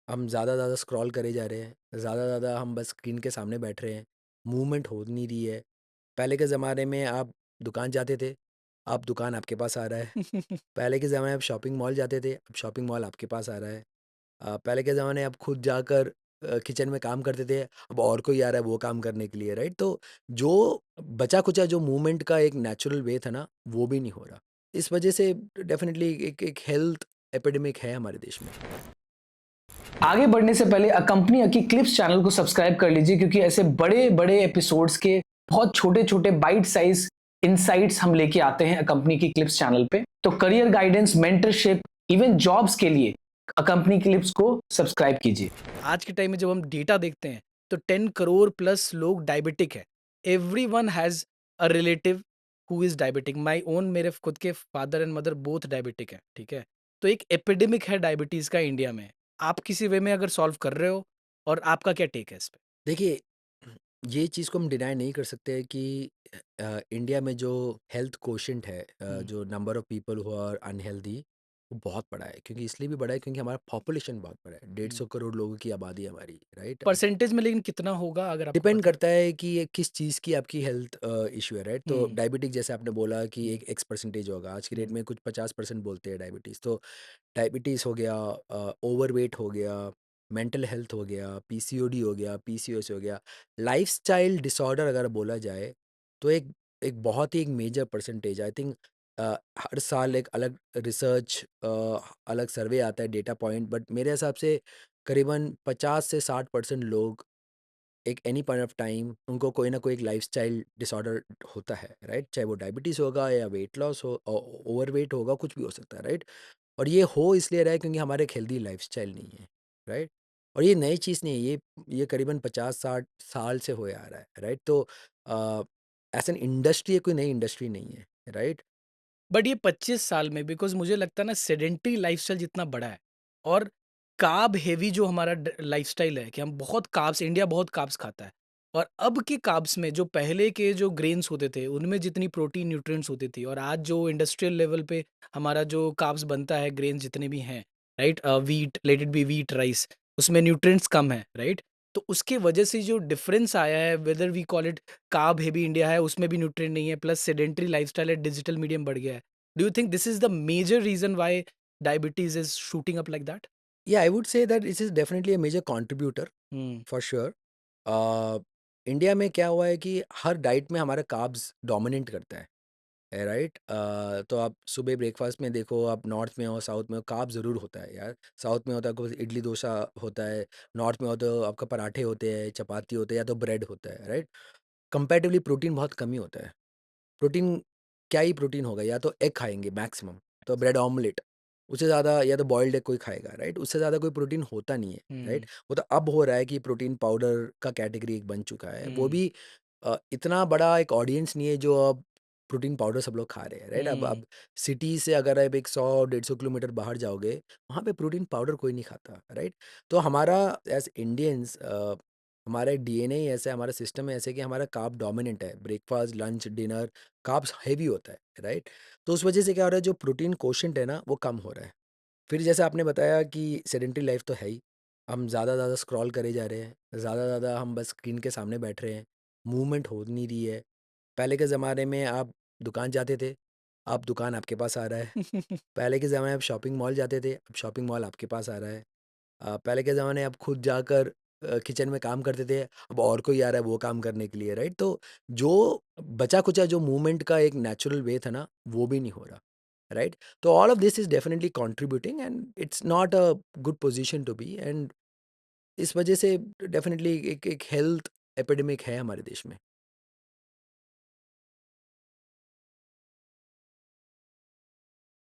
हम ज़्यादा ज़्यादा स्क्रॉल करे जा रहे हैं, ज़्यादा ज़्यादा हम बस स्क्रीन के सामने बैठ रहे हैं, मूवमेंट हो नहीं रही है। पहले के ज़माने में आप दुकान जाते थे, अब दुकान आपके पास आ रहा है। पहले के ज़माने में आप शॉपिंग मॉल जाते थे, अब शॉपिंग मॉल आपके पास आ रहा है। पहले के ज़माने आप खुद जाकर किचन में काम करते थे, अब और कोई आ रहा है वो काम करने के लिए, राइट? तो जो बचा-खुचा जो मूवमेंट का एक नेचुरल वे था ना, वो भी नहीं हो रहा। इस वजह से डेफ़िनेटली एक एक हेल्थ एपिडेमिक है हमारे देश में। आगे बढ़ने से पहले कंपनी की क्लिप्स चैनल को सब्सक्राइब कर लीजिए क्योंकि ऐसे बड़े बड़े एपिसोड्स के बहुत छोटे छोटे बाइट साइज इनसाइट्स हम लेके आते हैं कंपनी की क्लिप्स चैनल पे। तो career guidance, mentorship, even jobs के लिए कंपनी क्लिप्स को सब्सक्राइब कीजिए। आज के टाइम में जब हम डेटा देखते हैं तो 10 करोड़ प्लस लोग डायबिटिक है। Everyone has a relative who is diabetic. My own, मेरे खुद के father and mother both diabetic है, ठीक है? तो एक एपिडेमिक है डायबिटीज का इंडिया में। आप किसी वे में अगर सॉल्व कर रहे हो, और आपका क्या टेक है इस पे? देखिए, ये चीज़ को हम डिनाई नहीं कर सकते कि इंडिया में जो हेल्थ कोशेंट है, हम्म। जो number of people who are unhealthy, वो बहुत बड़ा है। क्योंकि इसलिए भी बड़ा है क्योंकि हमारा पॉपुलेशन बहुत बड़ा है। हम्म। 150 करोड़ लोगों की आबादी है हमारी, राइट? परसेंटेज में लेकिन कितना होगा अगर आपको डिपेंड पता है? करता है कि ये किस चीज़ की आपकी हेल्थ इश्यू है, राइट? तो हम्म। डायबिटिक जैसे आपने बोला कि हम्म। एक एक्स परसेंटेज होगा, आज की डेट हम्म। में कुछ 50% बोलते हैं डायबिटीज़। तो डायबिटीज़ हो गया, ओवरवेट हो गया, मेंटल हेल्थ हो गया, पीसीओडी हो गया, पीसीओएस हो गया, लाइफ़स्टाइल डिसऑर्डर अगर बोला जाए, तो एक एक बहुत ही एक मेजर परसेंटेज आई थिंक। हर साल एक अलग रिसर्च, अलग सर्वे आता है, डेटा पॉइंट, बट मेरे हिसाब से करीबन 50 से 60% लोग एक एनी पॉइंट ऑफ टाइम उनको कोई ना कोई एक लाइफ़स्टाइल डिसऑर्डर होता है, राइट? चाहे वो डायबिटीज़ होगा या वेट लॉस हो, ओवरवेट होगा, कुछ भी हो सकता है, राइट? और ये हो इसलिए रहा है क्योंकि हमारे एक हेल्दी लाइफ़स्टाइल नहीं है, राइट? और ये नई चीज़ नहीं है, ये करीबन 50-60 साल से होए आ रहा है, राइट? तो एज़ एन इंडस्ट्री ये कोई नई इंडस्ट्री नहीं है, राइट? बट ये 25 साल में, बिकॉज़ मुझे लगता है ना, सेडेंटरी लाइफ़स्टाइल जितना बड़ा है और कार्ब हेवी जो हमारा लाइफ़स्टाइल है कि हम बहुत कार्ब्स, इंडिया बहुत कार्ब्स खाता है। और अब के कार्ब्स में जो पहले के जो ग्रेन्स होते थे उनमें जितनी प्रोटीन न्यूट्रिएंट्स होती थी, और आज जो इंडस्ट्रियल लेवल पे हमारा जो कार्ब्स बनता है, ग्रेन्स जितने भी हैं, right? Wheat, let it be wheat, rice, उसमें न्यूट्रिएंट्स कम है, राइट? तो उसके वजह से जो डिफरेंस आया है, whether we call it carb heavy India है, उसमें भी न्यूट्रिएंट नहीं है, प्लस सेडेंटरी लाइफ़स्टाइल है, डिजिटल मीडियम बढ़ गया है। Do you think this is the major reason why diabetes is shooting up like that? या I would say that this is definitely a major contributor हुँ। For sure. India में क्या हुआ है कि हर डाइट में हमारा कार्ब्स डोमिनेट करता है, राइट? तो आप सुबह ब्रेकफास्ट में देखो, आप नॉर्थ में हो, साउथ में हो, कार्ब ज़रूर होता है यार। साउथ में होता है आपको इडली डोसा होता है, नॉर्थ में हो तो आपका पराठे होते हैं, चपाती होते हैं या तो ब्रेड होता है, राइट? कंपैरेटिवली प्रोटीन बहुत कम ही होता है। प्रोटीन, क्या ही प्रोटीन होगा, या तो एग खाएँगे मैक्सिमम, तो ब्रेड ऑमलेट, उससे ज़्यादा या तो बॉइल्ड एग कोई खाएगा, राइट? उससे ज़्यादा कोई प्रोटीन होता नहीं है, राइट? हुँ। वो तो अब हो रहा है कि प्रोटीन पाउडर का कैटेगरी एक बन चुका है, वो हुँ। भी इतना बड़ा एक ऑडियंस नहीं है जो अब प्रोटीन पाउडर सब लोग खा रहे हैं, राइट? अब हुँ। सिटी से अगर आप एक 100-150 किलोमीटर बाहर जाओगे, वहाँ पे प्रोटीन पाउडर कोई नहीं खाता, राइट? तो हमारा एज़ इंडियंस, हमारा एक डीएनए ही ऐसा है, हमारा सिस्टम है ऐसे कि हमारा कार्ब डोमिनेंट है, breakfast, lunch, dinner carbs heavy होता है, राइट? तो उस वजह से क्या हो रहा है, जो प्रोटीन कोशेंट है ना, वो कम हो रहा है। फिर जैसे आपने बताया कि सेडेंटरी लाइफ तो है ही, हम ज़्यादा ज़्यादा स्क्रॉल करे जा रहे हैं, ज़्यादा ज़्यादा हम बस स्क्रीन के सामने बैठ रहे हैं, मूवमेंट हो नहीं रही है। पहले के ज़माने में आप दुकान जाते थे, अब दुकान आपके पास आ रहा है। पहले के ज़माने में आप शॉपिंग मॉल जाते थे, अब शॉपिंग मॉल आपके पास आ रहा है। पहले के ज़माने आप खुद जाकर किचन में काम करते थे, अब और कोई आ रहा है वो काम करने के लिए, राइट? तो जो बचा-खुचा जो मूवमेंट का एक नेचुरल वे था ना, वो भी नहीं हो रहा, राइट? तो all of this is definitely contributing and it's not a good position to be, and इस वजह से डेफिनिटली एक एक हेल्थ एपिडेमिक है हमारे देश में।